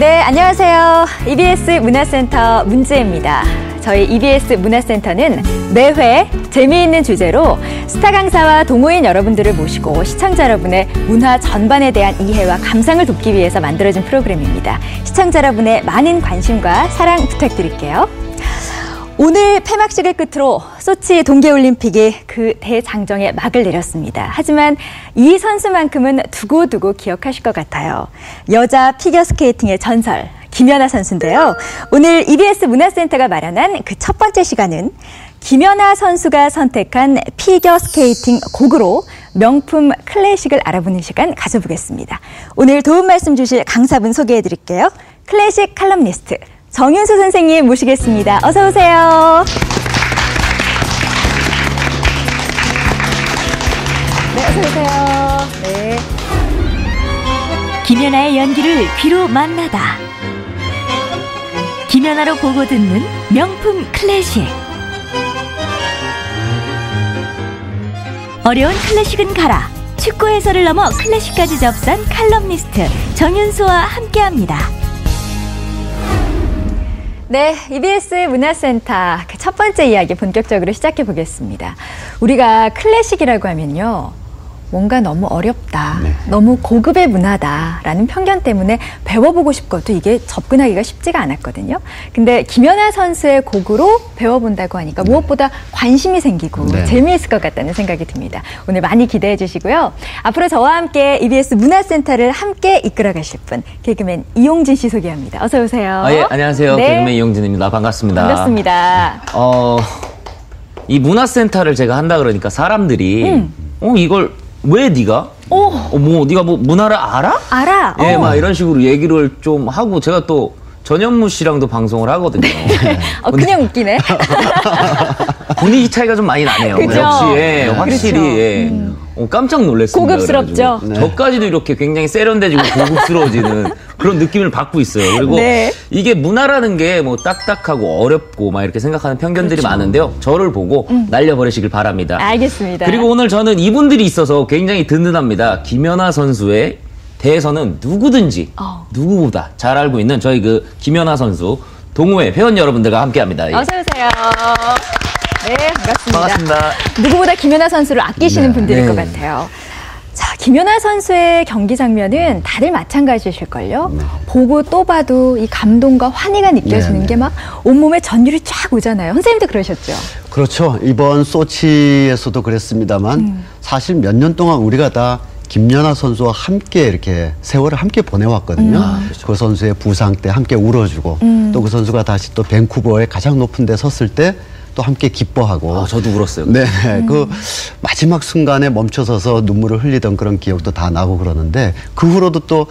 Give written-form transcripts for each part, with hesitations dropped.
네, 안녕하세요. EBS 문화센터 문지혜입니다. 저희 EBS 문화센터는 매회 재미있는 주제로 스타 강사와 동호인 여러분들을 모시고 시청자 여러분의 문화 전반에 대한 이해와 감상을 돕기 위해서 만들어진 프로그램입니다. 시청자 여러분의 많은 관심과 사랑 부탁드릴게요. 오늘 폐막식을 끝으로 소치 동계올림픽이 그 대장정에 막을 내렸습니다. 하지만 이 선수만큼은 두고두고 기억하실 것 같아요. 여자 피겨스케이팅의 전설 김연아 선수인데요. 오늘 EBS 문화센터가 마련한 그 첫 번째 시간은 김연아 선수가 선택한 피겨스케이팅 곡으로 명품 클래식을 알아보는 시간 가져보겠습니다. 오늘 도움 말씀 주실 강사분 소개해드릴게요. 클래식 칼럼니스트 정윤수 선생님 모시겠습니다. 어서 오세요. 네, 어서 오세요. 네. 김연아의 연기를 귀로 만나다. 김연아로 보고 듣는 명품 클래식. 어려운 클래식은 가라. 축구 해설을 넘어 클래식까지 접수한 칼럼니스트 정윤수와 함께합니다. 네, EBS 문화센터 그 첫 번째 이야기 본격적으로 시작해 보겠습니다. 우리가 클래식이라고 하면요. 뭔가 너무 어렵다, 네. 너무 고급의 문화다라는 편견 때문에 배워보고 싶어도 이게 접근하기가 쉽지가 않았거든요. 근데 김연아 선수의 곡으로 배워본다고 하니까 무엇보다 관심이 생기고 네. 재미있을 것 같다는 생각이 듭니다. 오늘 많이 기대해 주시고요. 앞으로 저와 함께 EBS 문화센터를 함께 이끌어가실 분, 개그맨 이용진 씨 소개합니다. 어서 오세요. 예, 안녕하세요. 네. 개그맨 이용진입니다. 반갑습니다. 반갑습니다. 이 문화센터를 제가 한다 그러니까 사람들이 이걸 왜 네가? 네가 뭐 문화를 알아? 알아. 예, 막 이런 식으로 얘기를 좀 하고 제가 또 전현무 씨랑도 방송을 하거든요. 그냥 웃기네. 분위기 차이가 좀 많이 나네요. 그죠? 역시 예, 확실히 그렇죠. 예. 깜짝 놀랐습니다. 고급스럽죠. 네. 저까지도 이렇게 굉장히 세련돼지고 고급스러워지는 그런 느낌을 받고 있어요. 그리고 네. 이게 문화라는 게 뭐 딱딱하고 어렵고 막 이렇게 생각하는 편견들이 그렇죠. 많은데요. 저를 보고 날려버리시길 바랍니다. 알겠습니다. 그리고 오늘 저는 이분들이 있어서 굉장히 든든합니다. 김연아 선수의 대해서는 누구든지 누구보다 잘 알고 있는 저희 그 김연아 선수 동호회 회원 여러분들과 함께합니다. 어서 오세요. 네, 반갑습니다. 반갑습니다. 누구보다 김연아 선수를 아끼시는 네. 분들일 네. 것 같아요. 자, 김연아 선수의 경기 장면은 다들 마찬가지실걸요. 네. 보고 또 봐도 이 감동과 환희가 느껴지는 네. 게 막 온몸에 전율이 쫙 오잖아요. 선생님도 그러셨죠? 그렇죠. 이번 소치에서도 그랬습니다만 사실 몇 년 동안 우리가 다 김연아 선수와 함께 이렇게 세월을 함께 보내왔거든요. 그렇죠. 그 선수의 부상 때 함께 울어주고 또 그 선수가 다시 또 밴쿠버의 가장 높은 데 섰을 때 또 함께 기뻐하고. 저도 울었어요. 네, 그 마지막 순간에 멈춰서서 눈물을 흘리던 그런 기억도 다 나고 그러는데 그 후로도 또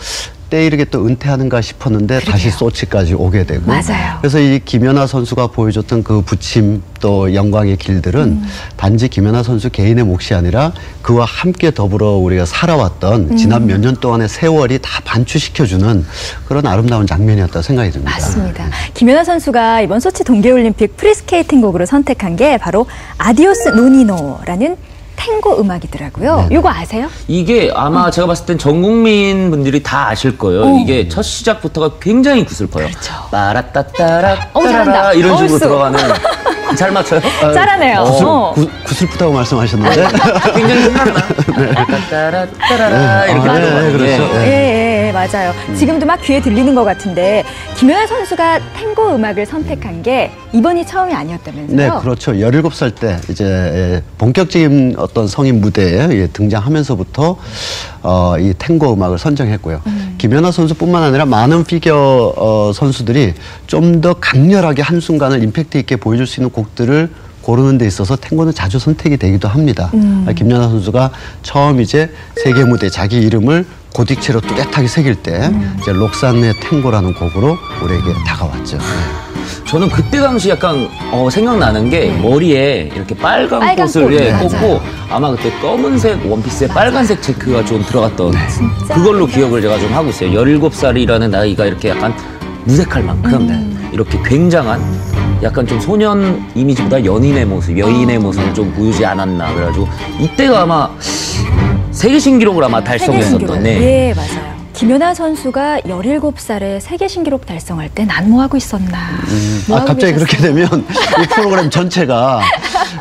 때이르게 또 은퇴하는가 싶었는데 그래요. 다시 소치까지 오게 되고. 맞아요. 그래서 이 김연아 선수가 보여줬던 그 부침 또 영광의 길들은 단지 김연아 선수 개인의 몫이 아니라 그와 함께 더불어 우리가 살아왔던 지난 몇 년 동안의 세월이 다 반추시켜주는 그런 아름다운 장면이었다고 생각이 듭니다. 맞습니다. 김연아 선수가 이번 소치 동계올림픽 프리스케이팅 곡으로 선택한 게 바로 아디오스 노니노라는 탱고 음악이더라고요. 네. 이거 아세요? 이게 아마 제가 봤을 땐 전 국민 분들이 다 아실 거예요. 이게 첫 시작부터가 굉장히 구슬퍼요. 그렇죠. 빠라따따라 잘한다. 따라라 이런 식으로 얼쑤. 들어가는. 잘 맞춰요? 잘하네요. 구슬프다고 말씀하셨는데. 굉장히 신난다. 따라따라따라라 이렇게 네, 들어가는 그렇죠. 게. 예, 맞아요. 지금도 막 귀에 들리는 것 같은데 김연아 선수가 탱고 음악을 선택한 게 이번이 처음이 아니었다면서요? 네, 그렇죠. 17살 때 이제 본격적인 어떤 성인 무대에 등장하면서부터 이 탱고 음악을 선정했고요. 김연아 선수뿐만 아니라 많은 피겨 선수들이 좀 더 강렬하게 한순간을 임팩트 있게 보여줄 수 있는 곡들을 고르는 데 있어서 탱고는 자주 선택이 되기도 합니다. 김연아 선수가 처음 이제 세계 무대 자기 이름을 고딕체로 뚜렷하게 새길 때 이제 록산의 탱고라는 곡으로 우리에게 다가왔죠. 저는 그때 당시 약간 생각나는 게 머리에 이렇게 빨간 꽃을 꽂고 아마 그때 검은색 원피스에 빨간색 체크가 좀 들어갔던 그걸로 기억을 제가 좀 하고 있어요. 17살이라는 나이가 이렇게 약간 무색할 만큼 이렇게 굉장한 약간 좀 소년 이미지보다 연인의 모습, 여인의 모습을 좀 보이지 않았나. 그래가지고 이때가 아마 세계 신기록을 아마 달성했었던. 예, 맞아요. 김연아 선수가 17살에 세계 신기록 달성할 때 난 뭐 하고 있었나. 뭐 하고 갑자기 계셨어요? 그렇게 되면 이 프로그램 전체가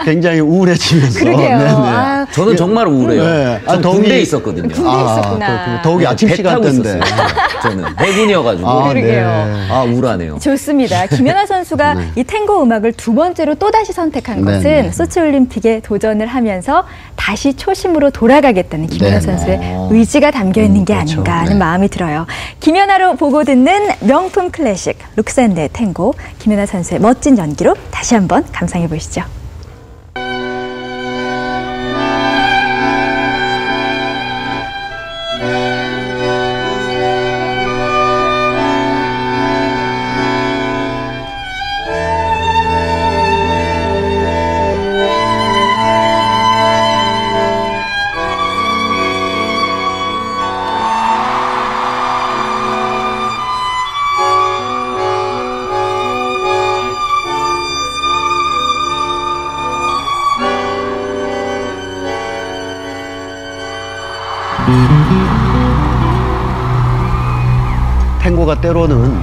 굉장히 우울해지면서. 그러게요. 네네. 아, 저는 정말 우울해요. 네. 전 더욱이- 군대에 있었거든요. 군대에 있었구나. 그렇군요. 더욱이 아침 배 타고 시간대인데. 있었어요. 저는 해군이어가지고. 그러게요. 아, 우울하네요. 좋습니다. 김연아 선수가 네. 이 탱고 음악을 두 번째로 또다시 선택한 네, 것은 네. 소치올림픽에 도전을 하면서 다시 초심으로 돌아가겠다는 김연아 네, 네. 선수의 의지가 담겨 있는 게 그렇죠. 아닌가 하는 네. 마음이 들어요. 김연아로 보고 듣는 명품 클래식 룩산네 탱고, 김연아 선수의 멋진 연기로 다시 한번 감상해 보시죠. 탱고가 때로는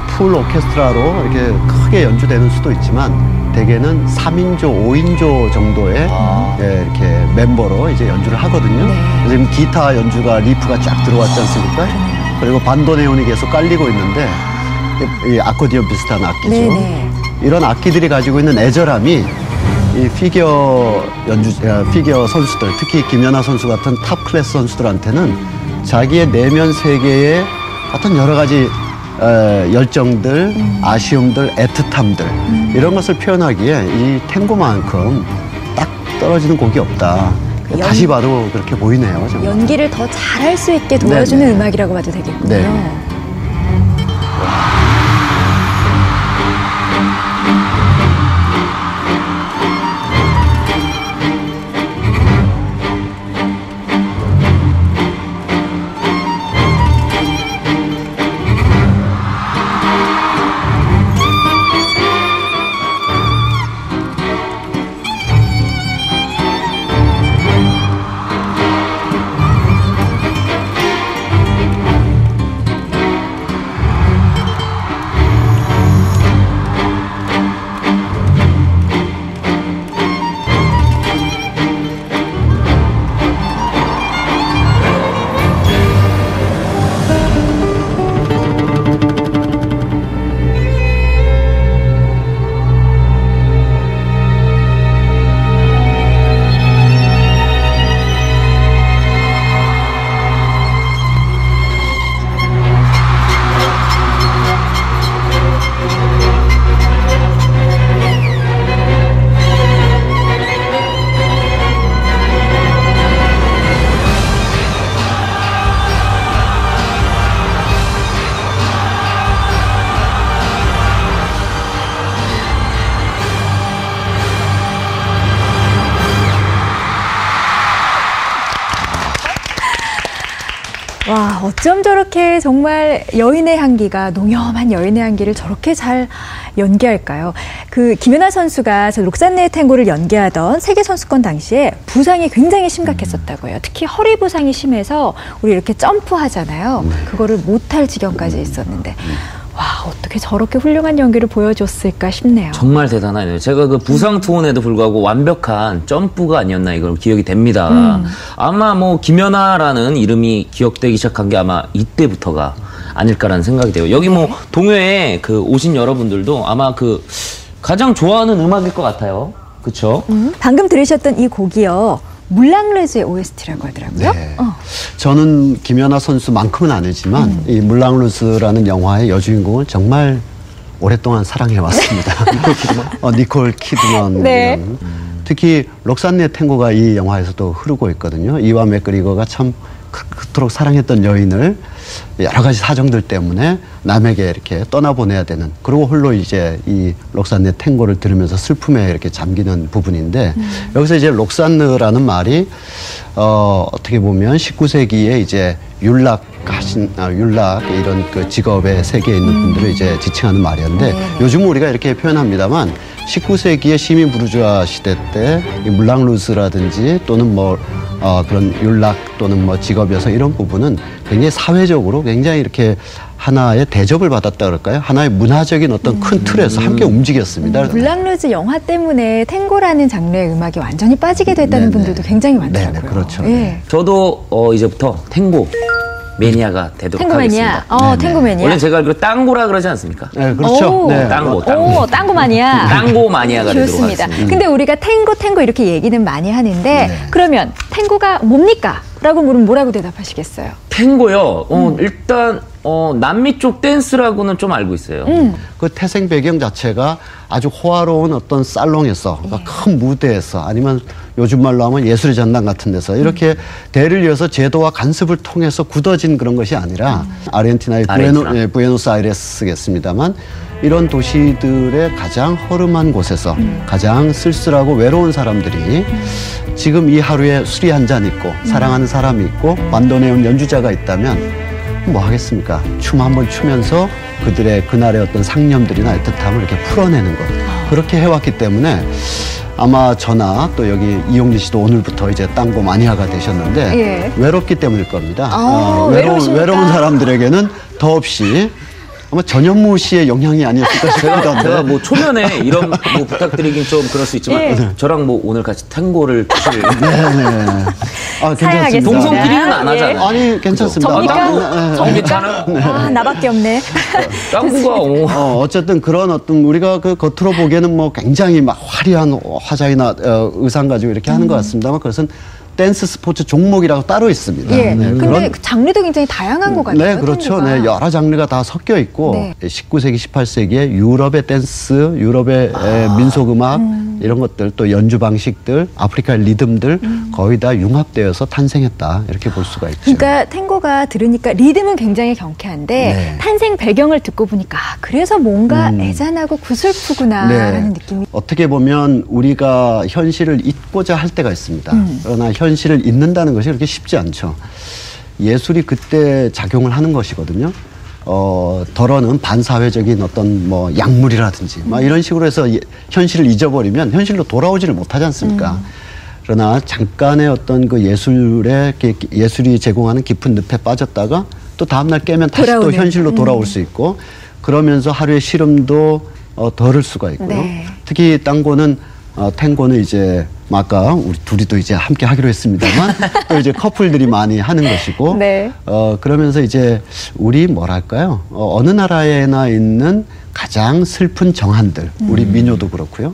풀 오케스트라로 이렇게 크게 연주되는 수도 있지만 대개는 3인조, 5인조 정도의 예, 이렇게 멤버로 이제 연주를 하거든요. 네. 그래서 지금 기타 연주가 리프가 쫙 들어왔지 않습니까? 그리고 반도네온이 계속 깔리고 있는데 이 아코디언 비슷한 악기죠. 네네. 이런 악기들이 가지고 있는 애절함이 이 피겨 피겨 선수들, 특히 김연아 선수 같은 탑 클래스 선수들한테는 자기의 내면 세계의 어떤 여러 가지 열정들, 아쉬움들, 애틋함들 이런 것을 표현하기에 이 탱고만큼 딱 떨어지는 곡이 없다. 다시 봐도 그렇게 보이네요. 정말. 연기를 더 잘할 수 있게 도와주는 네네. 음악이라고 봐도 되겠군요. 네. 와, 어쩜 저렇게 정말 여인의 향기가, 농염한 여인의 향기를 저렇게 잘 연기할까요? 그 김연아 선수가 저 록산네 탱고를 연기하던 세계선수권 당시에 부상이 굉장히 심각했었다고 해요. 특히 허리 부상이 심해서 우리 이렇게 점프하잖아요. 그거를 못할 지경까지 있었는데 와, 어떻게 저렇게 훌륭한 연기를 보여줬을까 싶네요. 정말 대단하네요. 제가 그 부상 투혼에도 불구하고 완벽한 점프가 아니었나 이걸 기억이 됩니다. 아마 뭐 김연아라는 이름이 기억되기 시작한 게 아마 이때부터가 아닐까라는 생각이 돼요. 여기 뭐 동요에 그 오신 여러분들도 아마 그 가장 좋아하는 음악일 것 같아요. 그렇죠? 방금 들으셨던 이 곡이요, 물랑루즈의 OST라고 하더라고요. 네. 저는 김연아 선수만큼은 아니지만 이 물랑루즈라는 영화의 여주인공을 정말 오랫동안 사랑해 왔습니다. 니콜 키드먼. 네. 특히 록산네 탱고가 이 영화에서도 흐르고 있거든요. 이완 맥그리거가 참 그토록 사랑했던 여인을 여러 가지 사정들 때문에 남에게 이렇게 떠나보내야 되는, 그리고 홀로 이제 이 록산네 탱고를 들으면서 슬픔에 이렇게 잠기는 부분인데, 여기서 이제 록산느라는 말이 어떻게 보면 19세기에 이제 율락 이런 그 직업의 세계에 있는 분들을 이제 지칭하는 말이었는데, 요즘 우리가 이렇게 표현합니다만 19세기의 시민 부르주아 시대 때 이 물랑루즈라든지 또는 뭐 그런 윤락 또는 뭐 직업에서 이런 부분은 굉장히 사회적으로 굉장히 이렇게 하나의 대접을 받았다 그럴까요? 하나의 문화적인 어떤 큰 틀에서 함께 움직였습니다. 물랑루즈 영화 때문에 탱고라는 장르의 음악이 완전히 빠지게 됐다는 분들도 굉장히 많더라고요. 네네, 그렇죠. 예. 저도 이제부터 탱고 매니아가 되도록 탱고 매니아. 하겠습니다. 탱고 매니아. 원래 제가 알기로 땅고라 그러지 않습니까? 네, 그렇죠. 오. 네. 땅고. 땅고 마니아. 땅고 마니아가 되도록 좋습니다. 하겠습니다. 근데 우리가 탱고 이렇게 얘기는 많이 하는데 그러면 탱고가 뭡니까? 라고 물으면 뭐라고 대답하시겠어요? 탱고요. 일단 남미 쪽 댄스라고는 좀 알고 있어요. 그 태생 배경 자체가 아주 호화로운 어떤 살롱에서 큰 무대에서 아니면 요즘 말로 하면 예술의 전당 같은 데서 이렇게 대를 이어서 제도와 간섭을 통해서 굳어진 그런 것이 아니라 아르헨티나의 부에노스아이레스겠습니다만 이런 도시들의 가장 허름한 곳에서 가장 쓸쓸하고 외로운 사람들이 지금 이 하루에 술이 한 잔 있고 사랑하는 사람이 있고 반도네온 연주자가 있다면 뭐 하겠습니까? 춤 한번 추면서 그들의 그날의 어떤 상념들이나 애틋함을 이렇게 풀어내는 것. 그렇게 해왔기 때문에 아마 저나 또 여기 이용진 씨도 오늘부터 이제 땅고 마니아가 되셨는데 예. 외롭기 때문일 겁니다. 외로우십니까? 외로운 사람들에게는 더없이 아마 전현무 씨의 영향이 아니었을까 싶기도 제가 한데. 뭐 초면에 이런 뭐 부탁드리긴 좀 그럴 수 있지만 예. 저랑 뭐 오늘 같이 탱고를 추실 네네. 아, 사양하겠습니다. 동성끼리는 안 하잖아요. 아니 괜찮습니다. 접니까? 괜찮아요? 나밖에 없네. 땅고가 어쨌든 그런 어떤 우리가 그 겉으로 보기에는 뭐 굉장히 막 화려한 화장이나 의상 가지고 이렇게 하는 것 같습니다만 그것은 댄스 스포츠 종목이라고 따로 있습니다. 예. 네, 근데 그 장르도 굉장히 다양한 것 같아요. 네, 그렇죠. 탱고가. 네, 여러 장르가 다 섞여 있고 네. 19세기, 18세기에 유럽의 댄스, 유럽의 민속 음악 이런 것들 또 연주 방식들, 아프리카의 리듬들 거의 다 융합되어서 탄생했다 이렇게 볼 수가 있죠. 그러니까 탱고가 들으니까 리듬은 굉장히 경쾌한데 네. 탄생 배경을 듣고 보니까 그래서 뭔가 애잔하고 구슬프구나라는 느낌이. 어떻게 보면 우리가 현실을 잊고자 할 때가 있습니다. 그러나 현실을 잊는다는 것이 그렇게 쉽지 않죠. 예술이 그때 작용을 하는 것이거든요. 덜어는 반사회적인 어떤 뭐 약물이라든지 막 이런 식으로 해서 현실을 잊어버리면 현실로 돌아오지를 못하지 않습니까? 그러나 잠깐의 어떤 그 예술이 제공하는 깊은 늪에 빠졌다가 또 다음날 깨면 다시 돌아오는. 또 현실로 돌아올 수 있고 그러면서 하루의 시름도 덜을 수가 있고요. 네. 특히 탱고는 이제 아까 우리 둘이 또 이제 함께 하기로 했습니다만 또 이제 커플들이 많이 하는 것이고 네. 그러면서 이제 우리 뭐랄까요 어느 나라에나 있는 가장 슬픈 정한들 우리 민요도 그렇고요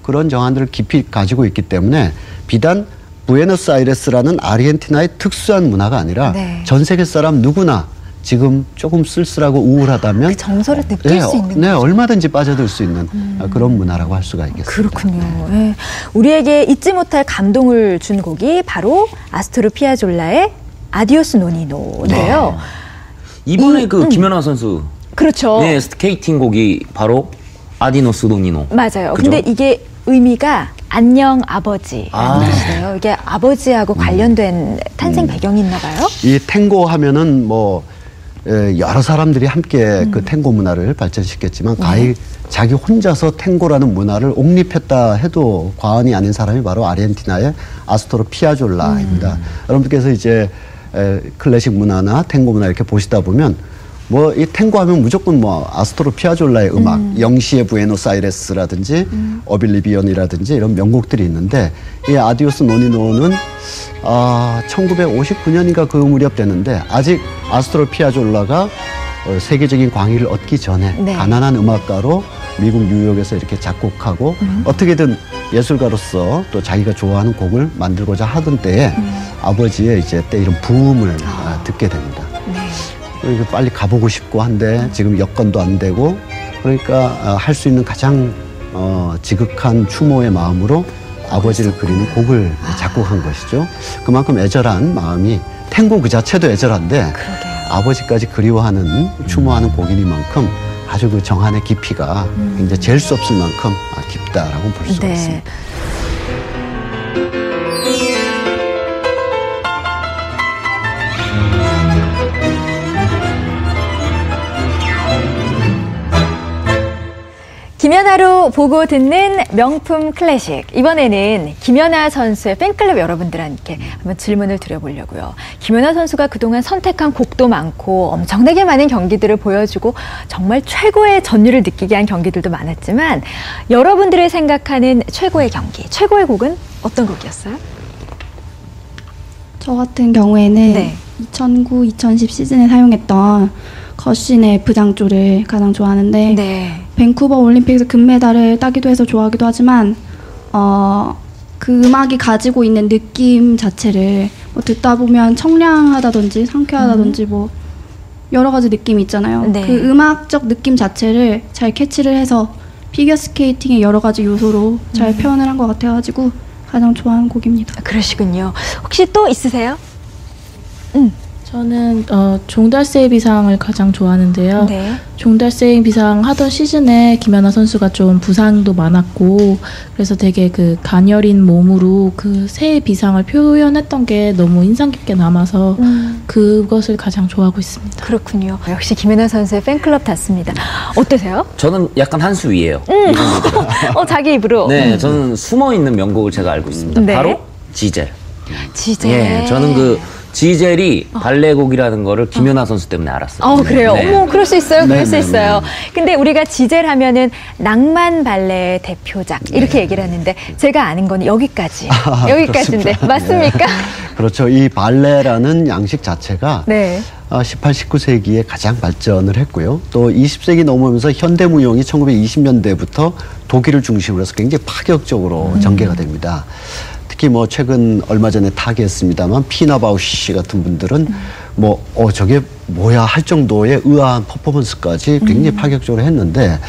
그런 정한들을 깊이 가지고 있기 때문에 비단 부에노스아이레스라는 아르헨티나의 특수한 문화가 아니라 네. 전 세계 사람 누구나 지금 조금 쓸쓸하고 우울하다면 그 정서를 느낄 수 있는 네, 거죠. 얼마든지 빠져들 수 있는 그런 문화라고 할 수가 있겠습니다. 그렇군요. 예. 우리에게 잊지 못할 감동을 준 곡이 바로 아스토르 피아졸라의 아디오스 노니노인데요. 이번에 그 김연아 선수 그렇죠. 네, 스케이팅 곡이 바로 아디노스 노니노. 맞아요. 그죠? 근데 이게 의미가 안녕 아버지라는 뜻이에요. 이게 아버지하고 관련된 탄생 배경이 있나 봐요. 이 탱고 하면은 뭐 여러 사람들이 함께 그 탱고 문화를 발전시켰지만 가히 자기 혼자서 탱고라는 문화를 옥립했다 해도 과언이 아닌 사람이 바로 아르헨티나의 아스토르 피아졸라입니다. 여러분들께서 이제 클래식 문화나 탱고 문화 이렇게 보시다 보면 뭐 이 탱고 하면 무조건 뭐 아스토르 피아졸라의 음악, 영시의 부에노스아이레스라든지 어빌리비언이라든지 이런 명곡들이 있는데 이 아디오스 노니노는 1959년인가 그 무렵 됐는데 아직 아스토르 피아졸라가 세계적인 광의를 얻기 전에 네. 가난한 음악가로 미국 뉴욕에서 이렇게 작곡하고 어떻게든 예술가로서 또 자기가 좋아하는 곡을 만들고자 하던 때에 아버지의 이제 때 이런 부음을 듣게 됩니다. 네. 그러니까 빨리 가보고 싶고 한데 지금 여건도 안 되고 그러니까 할 수 있는 가장 지극한 추모의 마음으로 아버지를 그리는 곡을 작곡한 것이죠. 그만큼 애절한 마음이 탱고 그 자체도 애절한데 아버지까지 그리워하는 추모하는 곡이니만큼 아주 그 정한의 깊이가 굉장히 잴 수 없을 만큼 깊다라고 볼 수가 있습니다. 김연아로 보고 듣는 명품 클래식. 이번에는 김연아 선수의 팬클럽 여러분들한테 한번 질문을 드려보려고요. 김연아 선수가 그동안 선택한 곡도 많고 엄청나게 많은 경기들을 보여주고 정말 최고의 전율을 느끼게 한 경기들도 많았지만 여러분들이 생각하는 최고의 경기, 최고의 곡은 어떤 곡이었어요? 저 같은 경우에는 네. 2009-2010 시즌에 사용했던 거신의 F장조를 가장 좋아하는데 네. 밴쿠버 올림픽에서 금메달을 따기도 해서 좋아하기도 하지만 그 음악이 가지고 있는 느낌 자체를 뭐 듣다 보면 청량하다든지 상쾌하다든지 뭐 여러 가지 느낌이 있잖아요. 네. 그 음악적 느낌 자체를 잘 캐치를 해서 피겨스케이팅의 여러 가지 요소로 잘 표현을 한 것 같아가지고 가장 좋아하는 곡입니다. 그러시군요. 혹시 또 있으세요? 저는 종달새의 비상을 가장 좋아하는데요. 네. 종달새의 비상 하던 시즌에 김연아 선수가 좀 부상도 많았고 그래서 되게 그 가녀린 몸으로 그 새의 비상을 표현했던 게 너무 인상 깊게 남아서 그것을 가장 좋아하고 있습니다. 그렇군요. 역시 김연아 선수의 팬클럽 같습니다. 어떠세요? 저는 약간 한 수 위에요. 자기 입으로. 네, 저는 숨어있는 명곡을 제가 알고 있습니다. 네. 바로 지젤. 지젤. 예, 저는 그 지젤이 발레곡이라는 거를 김연아 선수 때문에 알았어요. 그래요? 네. 어머, 그럴 수 있어요. 그럴 수 네, 있어요. 근데 우리가 지젤 하면은 낭만 발레의 대표작 이렇게 얘기를 하는데 제가 아는 건 여기까지. 여기까지인데. 그렇습니다. 맞습니까? 그렇죠. 이 발레라는 양식 자체가 네. 18, 19세기에 가장 발전을 했고요. 또 20세기 넘으면서 현대무용이 1920년대부터 독일을 중심으로 해서 굉장히 파격적으로 전개가 됩니다. 특히 뭐 최근 얼마 전에 타계했습니다만 피나 바우시 같은 분들은 저게 뭐야 할 정도의 의아한 퍼포먼스까지 굉장히 파격적으로 했는데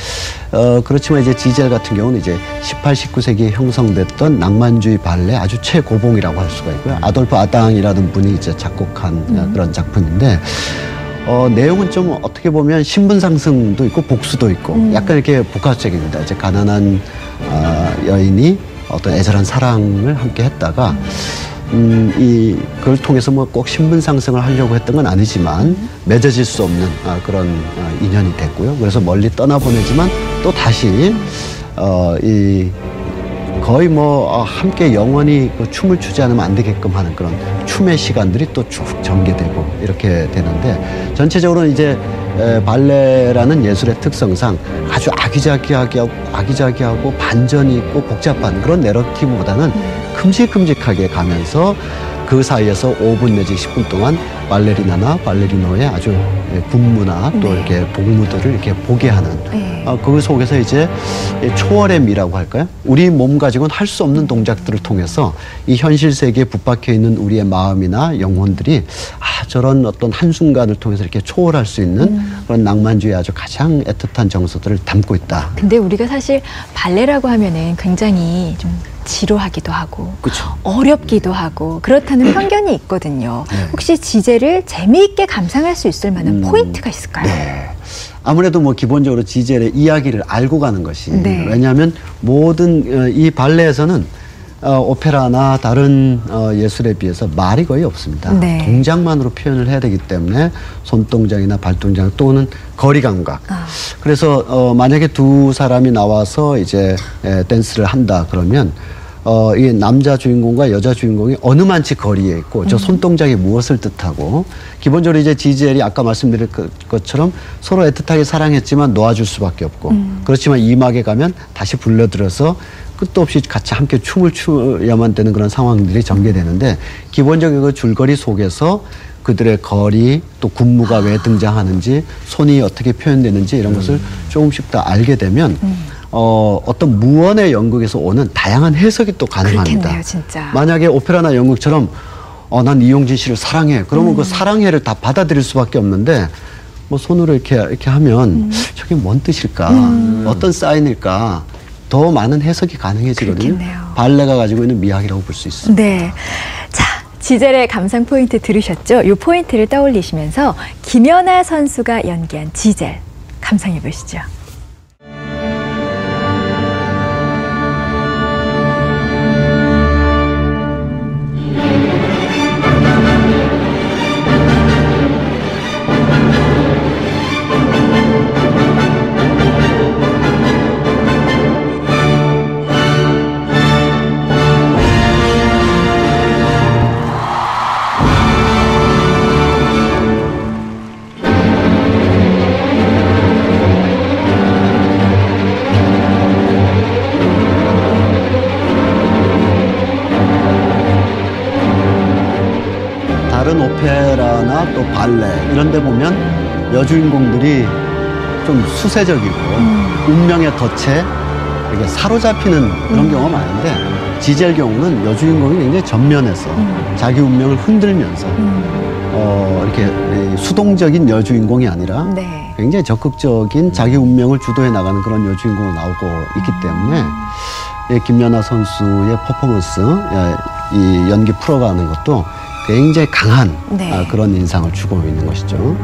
그렇지만 이제 지젤 같은 경우는 이제 18, 19세기에 형성됐던 낭만주의 발레 아주 최고봉이라고 할 수가 있고요. 아돌프 아당이라는 분이 이제 작곡한 그런 작품인데 내용은 좀 어떻게 보면 신분 상승도 있고 복수도 있고 약간 이렇게 복합적입니다. 이제 가난한 여인이 어떤 애절한 사랑을 함께 했다가 그걸 통해서 뭐 꼭 신분 상승을 하려고 했던 건 아니지만 맺어질 수 없는 그런 인연이 됐고요. 그래서 멀리 떠나보내지만 또 다시 거의 함께 영원히 그 춤을 추지 않으면 안 되게끔 하는 그런 춤의 시간들이 또 쭉 전개되고 이렇게 되는데 전체적으로는 이제 발레라는 예술의 특성상 아주 아기자기하고 반전이 있고 복잡한 그런 내러티브보다는 큼직큼직하게 가면서 그 사이에서 5분 내지 10분 동안 발레리나나 발레리노의 아주 군무나 또 이렇게 복무들을 이렇게 보게 하는 그 속에서 이제 초월의 미라고 할까요? 우리 몸 가지고는 할 수 없는 동작들을 통해서 이 현실 세계에 붙박혀 있는 우리의 마음이나 영혼들이 저런 어떤 한순간을 통해서 이렇게 초월할 수 있는 그런 낭만주의 아주 가장 애틋한 정서들을 담고 있다. 근데 우리가 사실 발레라고 하면은 굉장히 좀 지루하기도 하고 그쵸. 어렵기도 하고 그렇다는 편견이 있거든요. 혹시 지젤을 재미있게 감상할 수 있을 만한 포인트가 있을까요? 네. 아무래도 기본적으로 지젤의 이야기를 알고 가는 것이 네. 왜냐하면 모든 이 발레에서는 오페라나 다른 예술에 비해서 말이 거의 없습니다. 네. 동작만으로 표현을 해야 되기 때문에 손동작이나 발동작 또는 거리 감각. 그래서 만약에 두 사람이 나와서 이제 댄스를 한다 그러면 이 남자 주인공과 여자 주인공이 어느 만치 거리에 있고 저 손동작이 무엇을 뜻하고 기본적으로 이제 지젤이 아까 말씀드린 것처럼 서로 애틋하게 사랑했지만 놓아줄 수밖에 없고 그렇지만 이 막에 가면 다시 불러들여서 끝도 없이 같이 함께 춤을 추야만 되는 그런 상황들이 전개되는데 기본적인 그 줄거리 속에서 그들의 거리 또 군무가 왜 등장하는지 손이 어떻게 표현되는지 이런 것을 조금씩 더 알게 되면 어떤 무언의 연극에서 오는 다양한 해석이 또 가능합니다. 그렇겠네요, 진짜. 만약에 오페라나 연극처럼 난 이용진 씨를 사랑해. 그러면 그 사랑해를 다 받아들일 수밖에 없는데 손으로 이렇게 하면 저게 뭔 뜻일까? 어떤 사인일까? 더 많은 해석이 가능해지거든요. 그렇겠네요. 발레가 가지고 있는 미학이라고 볼 수 있습니다. 네. 자, 지젤의 감상 포인트 들으셨죠? 이 포인트를 떠올리시면서 김연아 선수가 연기한 지젤 감상해 보시죠. 다른 오페라나 또 발레 이런 데 보면 여주인공들이 좀 수세적이고 운명의 덫에 이렇게 사로잡히는 그런 경우가 많은데 지젤 경우는 여주인공이 굉장히 전면에서 자기 운명을 흔들면서 이렇게 수동적인 여주인공이 아니라 네. 굉장히 적극적인 자기 운명을 주도해 나가는 그런 여주인공으로 나오고 있기 때문에 김연아 선수의 퍼포먼스, 이 연기 풀어가는 것도 굉장히 강한 네. 그런 인상을 주고 있는 것이죠.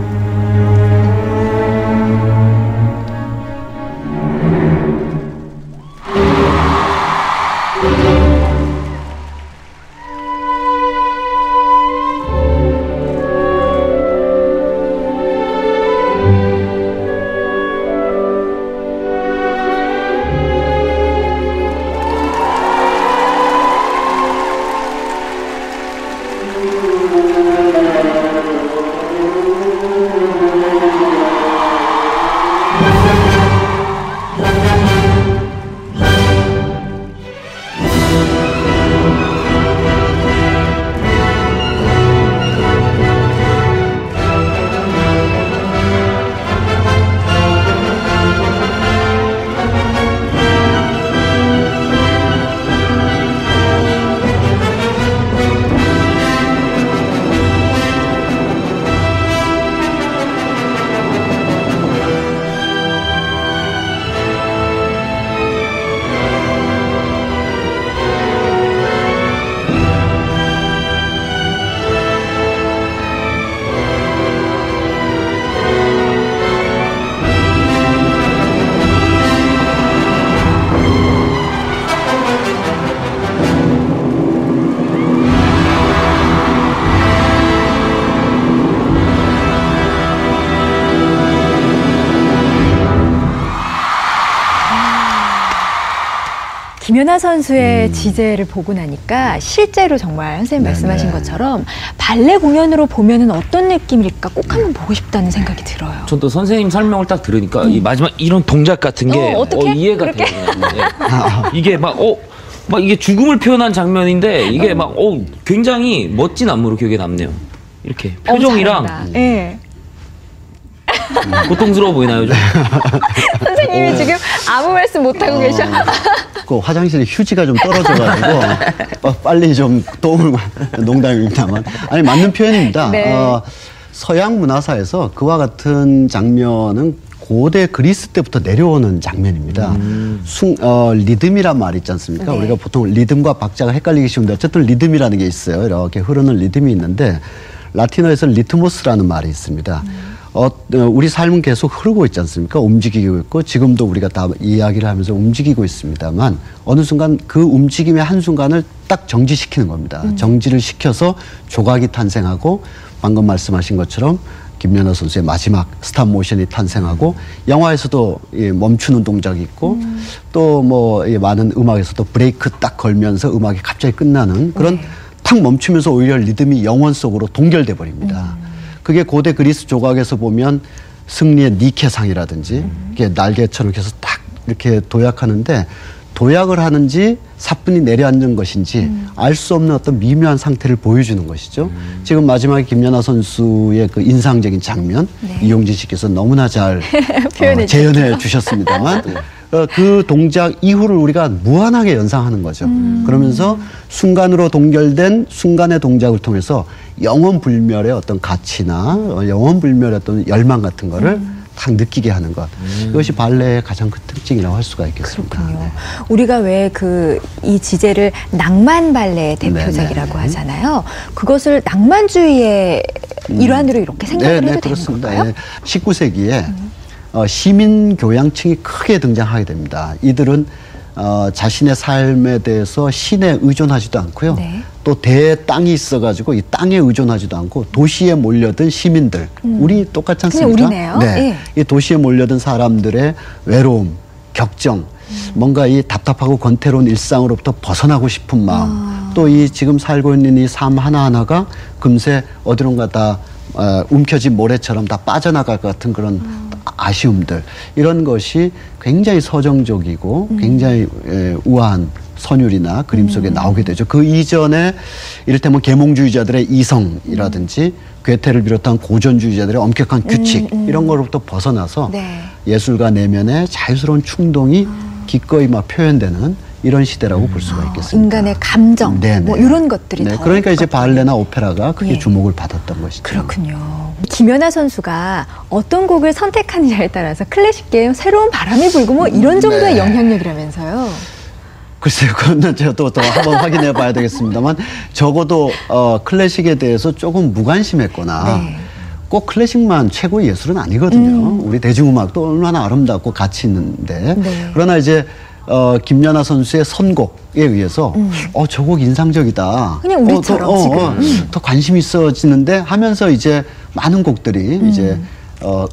김연아 선수의 지제를 보고 나니까 실제로 정말 선생님 말씀하신 것처럼 발레 공연으로 보면은 어떤 느낌일까 꼭 한번 보고 싶다는 생각이 들어요. 전 또 선생님 설명을 딱 들으니까 이 마지막 이런 동작 같은 게 어떻게? 이해가 그렇게? 되거든요. 이게 막 이게 죽음을 표현한 장면인데 이게 막 굉장히 멋진 안무로 기억에 남네요. 이렇게 표정이랑 예. 고통스러워 보이나요, 좀? 선생님이 지금 아무 말씀 못 하고 계셔. 그 화장실에 휴지가 좀 떨어져가지고 빨리 좀 도움을 농담입니다만 아니 맞는 표현입니다. 네. 서양 문화사에서 그와 같은 장면은 고대 그리스 때부터 내려오는 장면입니다. 리듬이란 말이 있지 않습니까? 네. 우리가 보통 리듬과 박자가 헷갈리기 쉬운데 어쨌든 리듬이라는 게 있어요. 이렇게 흐르는 리듬이 있는데 라틴어에서 리트모스라는 말이 있습니다. 우리 삶은 계속 흐르고 있지 않습니까? 움직이고 있고 지금도 우리가 다 이야기를 하면서 움직이고 있습니다만 어느 순간 그 움직임의 한순간을 딱 정지시키는 겁니다. 정지를 시켜서 조각이 탄생하고 방금 말씀하신 것처럼 김연아 선수의 마지막 스탑 모션이 탄생하고 영화에서도 멈추는 동작이 있고 또 뭐 많은 음악에서도 브레이크 딱 걸면서 음악이 갑자기 끝나는 그런 탁 멈추면서 오히려 리듬이 영혼 속으로 동결돼 버립니다. 그게 고대 그리스 조각에서 보면 승리의 니케상이라든지 이게 날개처럼 이렇게 해서 딱 이렇게 도약하는데 도약을 하는지 사뿐히 내려앉은 것인지 알 수 없는 어떤 미묘한 상태를 보여주는 것이죠. 지금 마지막에 김연아 선수의 그 인상적인 장면 이용진 씨께서 너무나 잘 재현해 주셨습니다만 그 동작 이후를 우리가 무한하게 연상하는 거죠. 그러면서 순간으로 동결된 순간의 동작을 통해서 영원불멸의 어떤 가치나 영원불멸의 어떤 열망 같은 거를 딱 느끼게 하는 것. 이것이 발레의 가장 큰 특징이라고 할 수가 있겠습니다. 그렇군요. 네. 우리가 왜 이 지제를 낭만 발레의 대표작이라고 하잖아요. 그것을 낭만주의의 일환으로 이렇게 생각을 해도 되는 그렇습니다. 건가요? 19세기에 시민 교양층이 크게 등장하게 됩니다. 이들은 자신의 삶에 대해서 신에 의존하지도 않고요. 또 대땅이 있어가지고 이 땅에 의존하지도 않고 도시에 몰려든 시민들. 우리 똑같지 않습니까? 그냥 우리네요. 네. 이 도시에 몰려든 사람들의 외로움, 격정, 뭔가 이 답답하고 권태로운 일상으로부터 벗어나고 싶은 마음. 또 이 지금 살고 있는 이 삶 하나하나가 금세 어디론가 다 움켜진 모래처럼 다 빠져나갈 것 같은 그런 아쉬움들 이런 것이 굉장히 서정적이고 굉장히 우아한 선율이나 그림 속에 나오게 되죠. 그 이전에 이를테면 계몽주의자들의 이성이라든지 괴테를 비롯한 고전주의자들의 엄격한 규칙 이런 거로부터 벗어나서 네. 예술가 내면의 자유스러운 충동이 기꺼이 막 표현되는 이런 시대라고 볼 수가 있겠습니다. 인간의 감정, 네네. 뭐 이런 것들이 네, 더 그러니까 이제 발레나 오페라가 크게 예. 주목을 받았던 것이죠. 그렇군요. 김연아 선수가 어떤 곡을 선택하느냐에 따라서 클래식계에 새로운 바람이 불고 뭐 이런 정도의 네. 영향력이라면서요. 글쎄요, 그건 저도 더 한번 확인해 봐야 되겠습니다만 적어도 클래식에 대해서 조금 무관심했거나 네. 꼭 클래식만 최고의 예술은 아니거든요. 우리 대중음악도 얼마나 아름답고 가치 있는데 네. 그러나 이제 김연아 선수의 선곡에 의해서 저 곡 인상적이다. 그냥 우리처럼 지금. 더 관심 있어지는데 하면서 이제 많은 곡들이 이제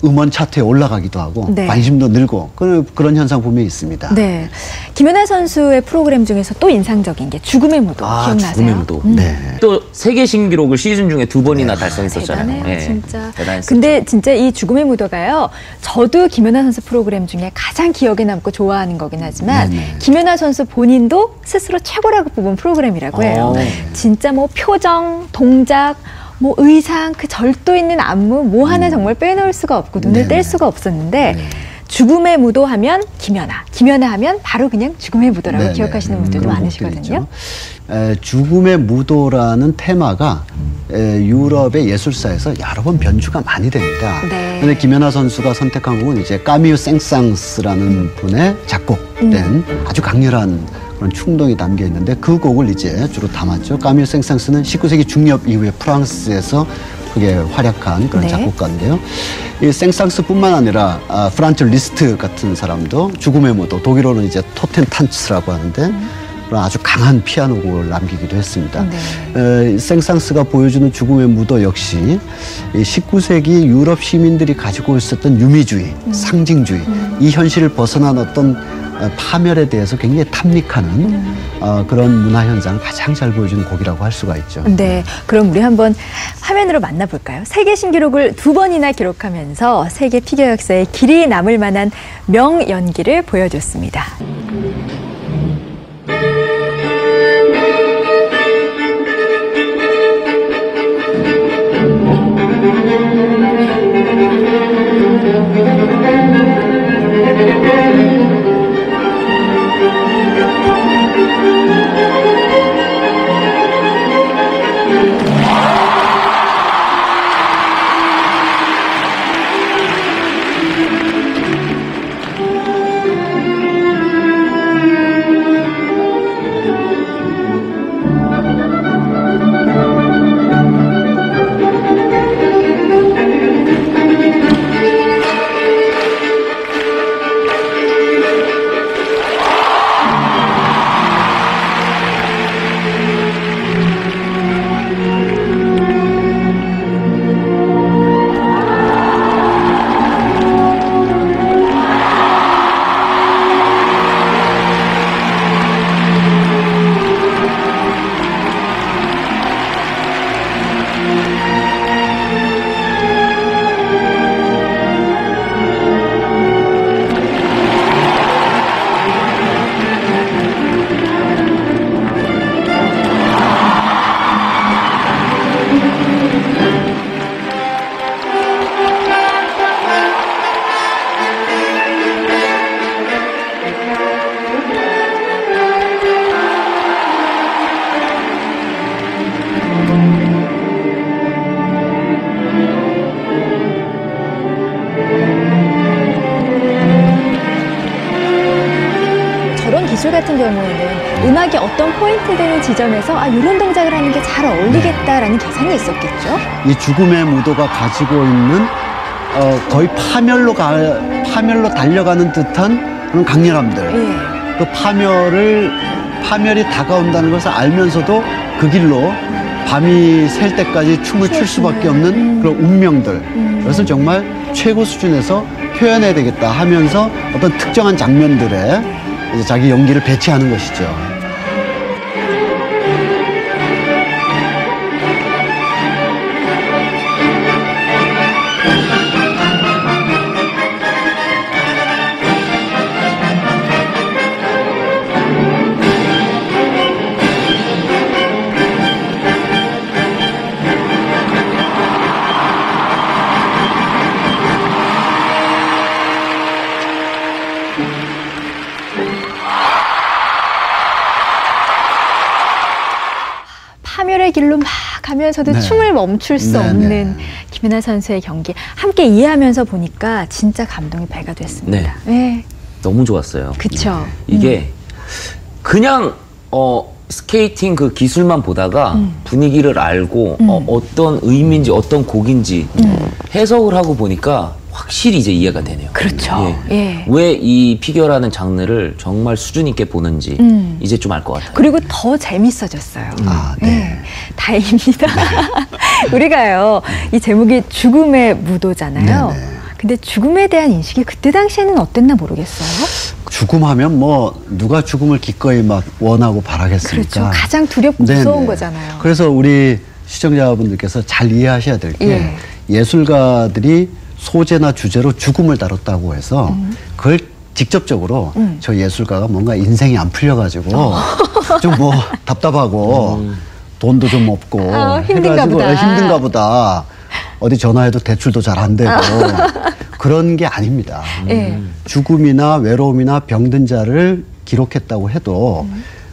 음원 차트에 올라가기도 하고 네. 관심도 늘고 그런 현상 분명히 있습니다. 네. 김연아 선수의 프로그램 중에서 또 인상적인 게 죽음의 무도 기억나세요? 죽음의 무도. 네. 또 세계 신기록을 시즌 중에 2번이나 달성했었잖아요. 대단해요, 예. 진짜. 대단했었죠. 근데 진짜 이 죽음의 무도가요. 저도 김연아 선수 프로그램 중에 가장 기억에 남고 좋아하는 거긴 하지만 네네. 김연아 선수 본인도 스스로 최고라고 뽑은 프로그램이라고 해요. 진짜 뭐 표정, 동작, 뭐 의상, 그 절도 있는 안무 뭐 하나 정말 빼놓을 수가 없고 눈을 뗄 수가 없었는데 죽음의 무도 하면 김연아, 김연아 하면 바로 그냥 죽음의 무도라고 네네. 기억하시는 분들도 그런 많으시거든요. 곡들이 있죠. 죽음의 무도라는 테마가 유럽의 예술사에서 여러 번 변주가 많이 됩니다. 네. 그런데 김연아 선수가 선택한 곡은 이제 까미유 생상스라는 분의 작곡된 아주 강렬한 그런 충동이 담겨 있는데 그 곡을 이제 주로 담았죠. 까미유 생상스는 19세기 중엽 이후에 프랑스에서 그게 활약한 그런 네. 작곡가인데요. 이 생상스뿐만 아니라 프란츠 리스트 같은 사람도 죽음의 무도, 독일어는 이제 토텐탄츠라고 하는데 그런 아주 강한 피아노 곡을 남기기도 했습니다. 생상스가 보여주는 죽음의 무도 역시 이 19세기 유럽 시민들이 가지고 있었던 유미주의, 상징주의, 이 현실을 벗어난 어떤 파멸에 대해서 굉장히 탐닉하는 그런 문화 현상을 가장 잘 보여주는 곡이라고 할 수가 있죠. 네, 그럼 우리 한번 화면으로 만나볼까요? 세계 신기록을 2번이나 기록하면서 세계 피겨 역사에 길이 남을 만한 명연기를 보여줬습니다. 기술 같은 경우에는 음악이 어떤 포인트 되는 지점에서 이런 동작을 하는 게 잘 어울리겠다라는 계산이 있었겠죠? 이 죽음의 무도가 가지고 있는 거의 파멸로 달려가는 듯한 그런 강렬함들. 예. 그 파멸이 다가온다는 것을 알면서도 그 길로 밤이 셀 때까지 춤을 출 수밖에 없는 그런 운명들. 그것을 정말 최고 수준에서 표현해야 되겠다 하면서 어떤 특정한 장면들에 이제 자기 연기를 배치하는 것이죠. 뛰면서도 네. 춤을 멈출 수 네, 없는 김연아 선수의 경기 함께 이해하면서 보니까 진짜 감동이 배가 됐습니다. 네. 너무 좋았어요. 그쵸. 이게 그냥 스케이팅 그 기술만 보다가 분위기를 알고 어떤 의미인지 어떤 곡인지 해석을 하고 보니까 확실히 이제 이해가 되네요. 그렇죠. 예. 왜 이 피겨라는 장르를 정말 수준 있게 보는지 이제 좀 알 것 같아요. 그리고 더 재밌어졌어요. 아, 네. 네. 다행입니다. 우리가요, 이 제목이 죽음의 무도잖아요. 네네. 근데 죽음에 대한 인식이 그때 당시에는 어땠나 모르겠어요. 죽음하면 뭐 누가 죽음을 기꺼이 막 원하고 바라겠습니까? 그렇죠. 가장 두렵고 네네. 무서운 거잖아요. 그래서 우리 시청자분들께서 잘 이해하셔야 될 게 예술가들이 소재나 주제로 죽음을 다뤘다고 해서 그걸 직접적으로 저 예술가가 뭔가 인생이 안 풀려가지고 좀 뭐 답답하고 돈도 좀 없고 힘든가 해가지고 보다. 힘든가 보다. 어디 전화해도 대출도 잘 안 되고 그런 게 아닙니다. 죽음이나 외로움이나 병든 자를 기록했다고 해도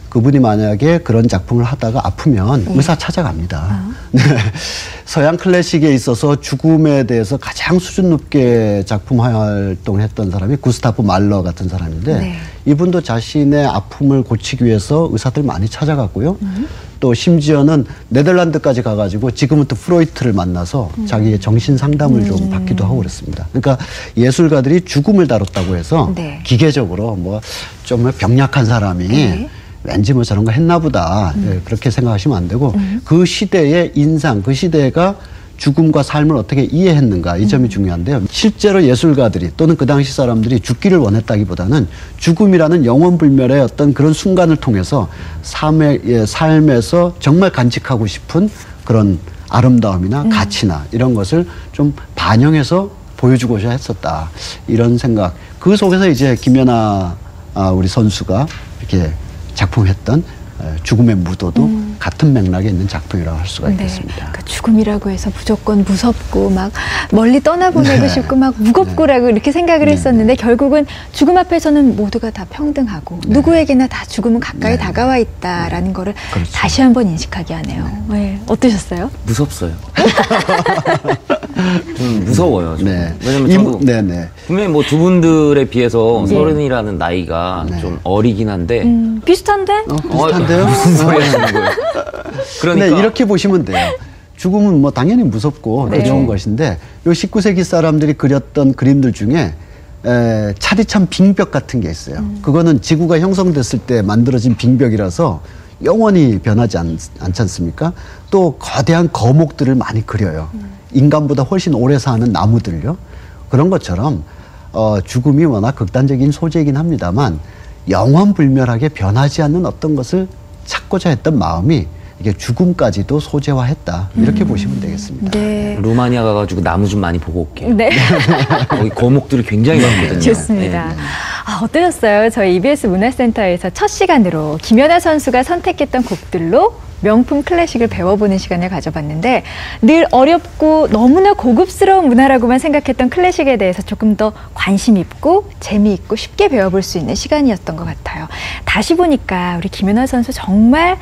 그분이 만약에 그런 작품을 하다가 아프면 의사 찾아갑니다. 네. 서양 클래식에 있어서 죽음에 대해서 가장 수준 높게 작품 활동을 했던 사람이 구스타프 말러 같은 사람인데 이분도 자신의 아픔을 고치기 위해서 의사들 많이 찾아갔고요. 또 심지어는 네덜란드까지 가가지고 지금부터 프로이트를 만나서 자기의 정신 상담을 좀 받기도 하고 그랬습니다. 그러니까 예술가들이 죽음을 다뤘다고 해서 기계적으로 뭐 좀 병약한 사람이 왠지 뭐 저런 거 했나 보다 그렇게 생각하시면 안 되고 그 시대의 인상, 그 시대가 죽음과 삶을 어떻게 이해했는가 이 점이 중요한데요. 실제로 예술가들이 또는 그 당시 사람들이 죽기를 원했다기보다는 죽음이라는 영원불멸의 어떤 그런 순간을 통해서 삶에서 정말 간직하고 싶은 그런 아름다움이나 가치나 이런 것을 좀 반영해서 보여주고자 했었다. 이런 생각. 그 속에서 이제 김연아 우리 선수가 이렇게 작품했던 죽음의 무도도 같은 맥락에 있는 작품이라고 할 수가 있겠습니다. 그러니까 죽음이라고 해서 무조건 무섭고 막 멀리 떠나보내고 싶고 막 무겁고라고 이렇게 생각을 했었는데 결국은 죽음 앞에서는 모두가 다 평등하고 누구에게나 다 죽음은 가까이 다가와 있다라는 거를 그렇죠. 다시 한번 인식하게 하네요. 어떠셨어요? 무섭어요. 좀 무서워요. 좀. 네. 왜냐면 저도 분명히 뭐 두 분들에 비해서 30이라는 나이가 좀 어리긴 한데 비슷한데? 비슷한데요? 무슨 소리 하시는 거예요? 그러니까 네, 이렇게 보시면 돼요. 죽음은 뭐 당연히 무섭고 두려운 것인데 요 19세기 사람들이 그렸던 그림들 중에 차디찬 빙벽 같은 게 있어요. 그거는 지구가 형성됐을 때 만들어진 빙벽이라서 영원히 변하지 않지 않습니까? 또 거대한 거목들을 많이 그려요. 인간보다 훨씬 오래 사는 나무들요. 그런 것처럼 죽음이 워낙 극단적인 소재이긴 합니다만 영원불멸하게 변하지 않는 어떤 것을 찾고자 했던 마음이 이게 죽음까지도 소재화했다. 이렇게 보시면 되겠습니다. 네. 루마니아 가가지고 나무 좀 많이 보고 올게요. 네. 거기 거목들이 굉장히 많거든요. 좋습니다. 네. 어떠셨어요? 저희 EBS 문화센터에서 첫 시간으로 김연아 선수가 선택했던 곡들로 명품 클래식을 배워보는 시간을 가져봤는데 늘 어렵고 너무나 고급스러운 문화라고만 생각했던 클래식에 대해서 조금 더 관심 있고 재미있고 쉽게 배워볼 수 있는 시간이었던 것 같아요. 다시 보니까 우리 김연아 선수 정말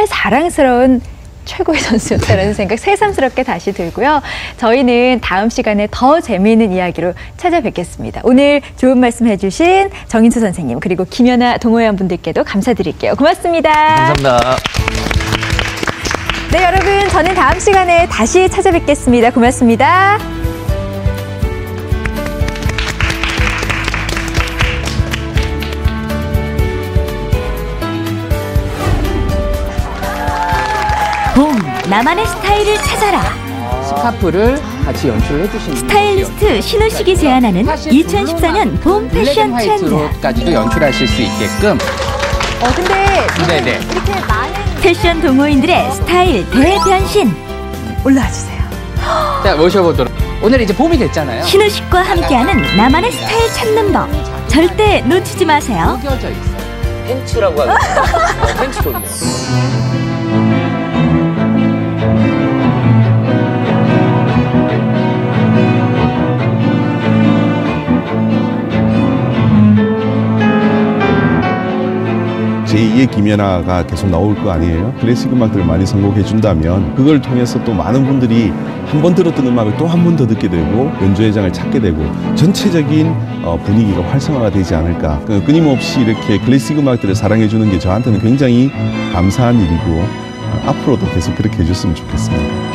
사랑스러운 최고의 선수였다는 생각 새삼스럽게 다시 들고요. 저희는 다음 시간에 더 재미있는 이야기로 찾아뵙겠습니다. 오늘 좋은 말씀 해주신 정인수 선생님 그리고 김연아 동호회원 분들께도 감사드릴게요. 고맙습니다. 감사합니다. 네, 여러분 저는 다음 시간에 다시 찾아뵙겠습니다. 고맙습니다. 봄, 나만의 스타일을 찾아라. 스카프를 같이 연출을 해주신 스타일리스트 신우식이 제안하는 2014년 봄 패션 트렌드. 블랙앤화이트로까지도 연출하실 수 있게끔. 근데 네네. 이렇게 많은 패션 동호인들의 스타일 대변신. 올라와 주세요. 자, 모셔보도록. 오늘 이제 봄이 됐잖아요. 신우식과 함께하는 나만의 스타일 찾는 법. 절대 놓치지 마세요. 구겨져 있어요. 팬츠라고 하겠습니다. 팬츠 좋네요. 제2의 김연아가 계속 나올 거 아니에요? 클래식 음악들을 많이 선곡해 준다면 그걸 통해서 또 많은 분들이 한 번 들었던 음악을 또 한 번 더 듣게 되고 연주회 장을 찾게 되고 전체적인 분위기가 활성화가 되지 않을까. 끊임없이 이렇게 클래식 음악들을 사랑해 주는 게 저한테는 굉장히 감사한 일이고 앞으로도 계속 그렇게 해줬으면 좋겠습니다.